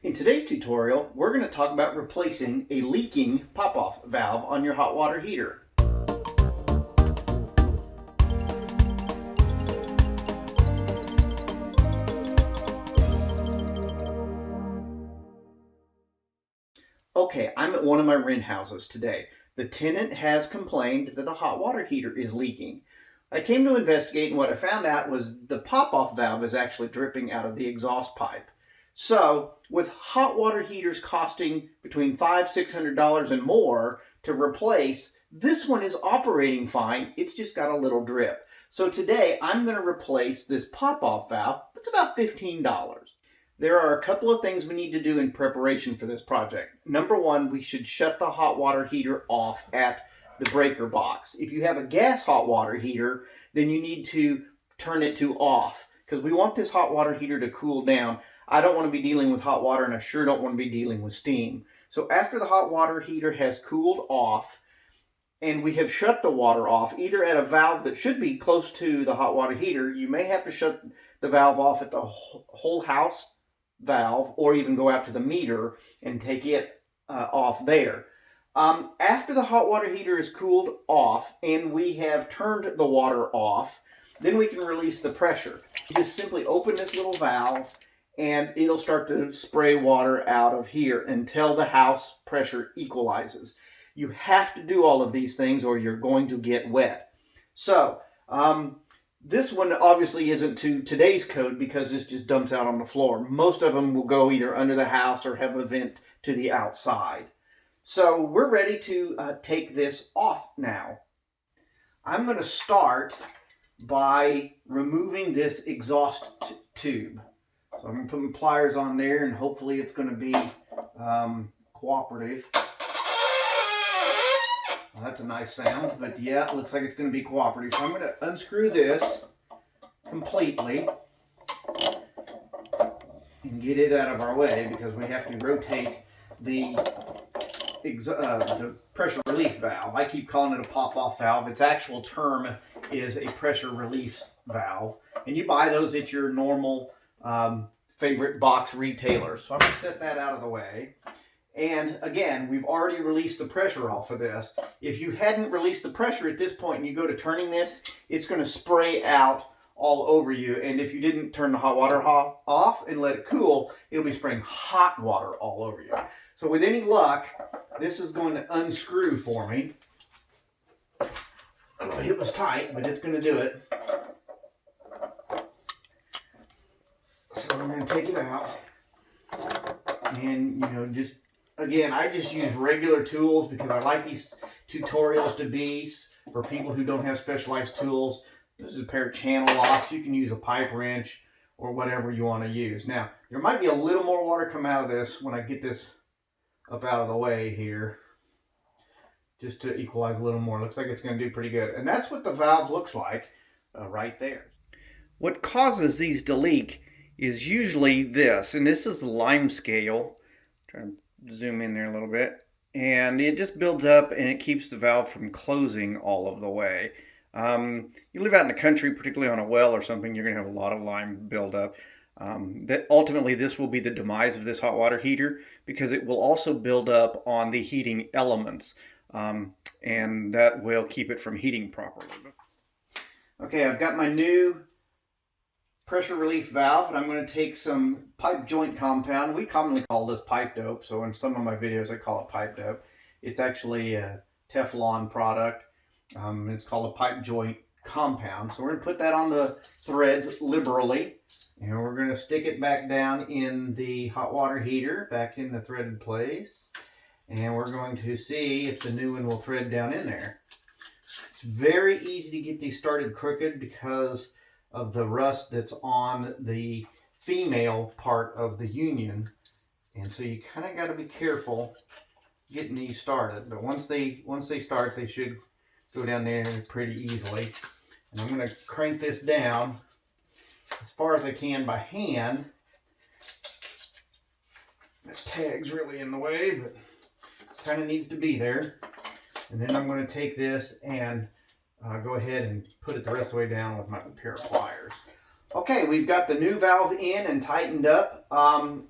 In today's tutorial, we're going to talk about replacing a leaking pop-off valve on your hot water heater. Okay, I'm at one of my rent houses today. The tenant has complained that the hot water heater is leaking. I came to investigate, and what I found out was the pop-off valve is actually dripping out of the exhaust pipe. So, with hot water heaters costing between $500–600 and more to replace, this one is operating fine. It's just got a little drip. So today, I'm going to replace this pop-off valve. It's about $15. There are a couple of things we need to do in preparation for this project. Number one, we should shut the hot water heater off at the breaker box. If you have a gas hot water heater, then you need to turn it to off because we want this hot water heater to cool down. I don't want to be dealing with hot water, and I sure don't want to be dealing with steam. So after the hot water heater has cooled off and we have shut the water off, either at a valve that should be close to the hot water heater, you may have to shut the valve off at the whole house valve, or even go out to the meter and take it off there. After the hot water heater is cooled off and we have turned the water off, then we can release the pressure. You just simply open this little valve and it'll start to spray water out of here until the house pressure equalizes. You have to do all of these things or you're going to get wet. So, this one obviously isn't to today's code because this just dumps out on the floor. Most of them will go either under the house or have a vent to the outside. So we're ready to take this off now. I'm going to start by removing this exhaust tube. So I'm going to put my pliers on there and hopefully it's going to be cooperative. Well, that's a nice sound, but yeah, it looks like it's going to be cooperative. So I'm going to unscrew this completely and get it out of our way because we have to rotate the pressure relief valve. I keep calling it a pop-off valve. Its actual term is a pressure relief valve, and you buy those at your normal favorite box retailer. So I'm going to set that out of the way. And again, we've already released the pressure off of this. If you hadn't released the pressure at this point and you go to turning this, it's going to spray out all over you. And if you didn't turn the hot water off and let it cool, it'll be spraying hot water all over you. So with any luck, this is going to unscrew for me. Oh, it was tight, but it's going to do it. So I'm going to take it out. And, just again, I just use regular tools because I like these tutorials to be for people who don't have specialized tools. This is a pair of channel locks. You can use a pipe wrench or whatever you want to use. Now, there might be a little more water come out of this when I get this up out of the way here, just to equalize a little more. Looks like it's going to do pretty good. And that's what the valve looks like right there. What causes these to leak is usually this, and this is the lime scale. Try to zoom in there a little bit, and it just builds up and it keeps the valve from closing all of the way. You live out in the country, particularly on a well or something, you're going to have a lot of lime buildup. That ultimately this will be the demise of this hot water heater because it will also build up on the heating elements, and that will keep it from heating properly. Okay, I've got my new pressure relief valve, and I'm going to take some pipe joint compound. We commonly call this pipe dope, so in some of my videos I call it pipe dope. It's actually a Teflon product. It's called a pipe joint compound. So we're going to put that on the threads liberally, and we're going to stick it back down in the hot water heater, back in the threaded place, and we're going to see if the new one will thread down in there. It's very easy to get these started crooked because of the rust that's on the female part of the union, and so you kind of got to be careful getting these started. But once they start, they should go down there pretty easily. And I'm going to crank this down as far as I can by hand. The tag's really in the way, but kind of needs to be there. And then I'm going to take this and go ahead and put it the rest of the way down with my pair of pliers. Okay, we've got the new valve in and tightened up.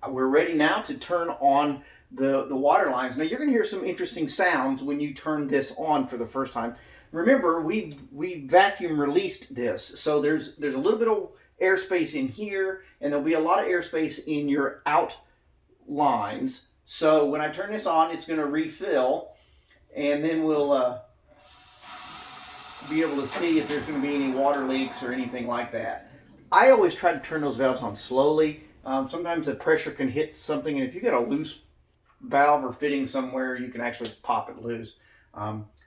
We're ready now to turn on the water lines. Now you're going to hear some interesting sounds when you turn this on for the first time. Remember, we vacuum released this, so there's a little bit of airspace in here, and there'll be a lot of airspace in your out lines. So when I turn this on, it's going to refill, and then we'll be able to see if there's going to be any water leaks or anything like that. I always try to turn those valves on slowly. Sometimes the pressure can hit something, and if you get a loose valve or fitting somewhere, you can actually pop it loose.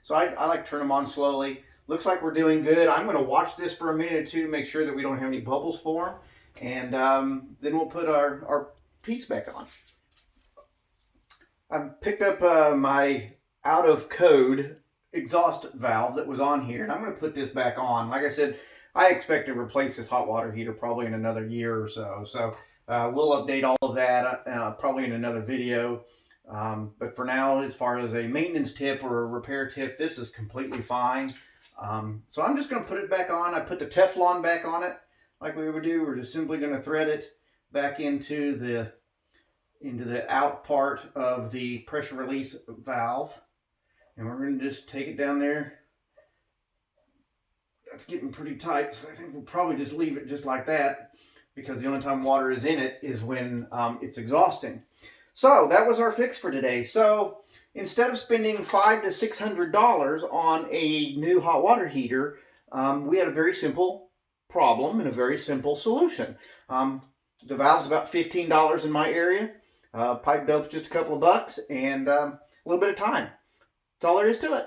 So I like to turn them on slowly. Looks like we're doing good. I'm going to watch this for a minute or two to make sure that we don't have any bubbles form, and then we'll put our piece back on. I picked up my out of code exhaust valve that was on here, and I'm going to put this back on. Like I said, I expect to replace this hot water heater probably in another year or so. So we'll update all of that probably in another video. But for now, as far as a maintenance tip or a repair tip, this is completely fine. So I'm just going to put it back on. I put the Teflon back on it like we would do. We're just simply going to thread it back into the out part of the pressure release valve. And we're going to just take it down there. That's getting pretty tight, so I think we'll probably just leave it just like that, because the only time water is in it is when it's exhausting. So that was our fix for today. So instead of spending $500 to $600 on a new hot water heater, we had a very simple problem and a very simple solution. The valve's about $15 in my area. Pipe dope's just a couple of bucks and a little bit of time. That's all there is to it.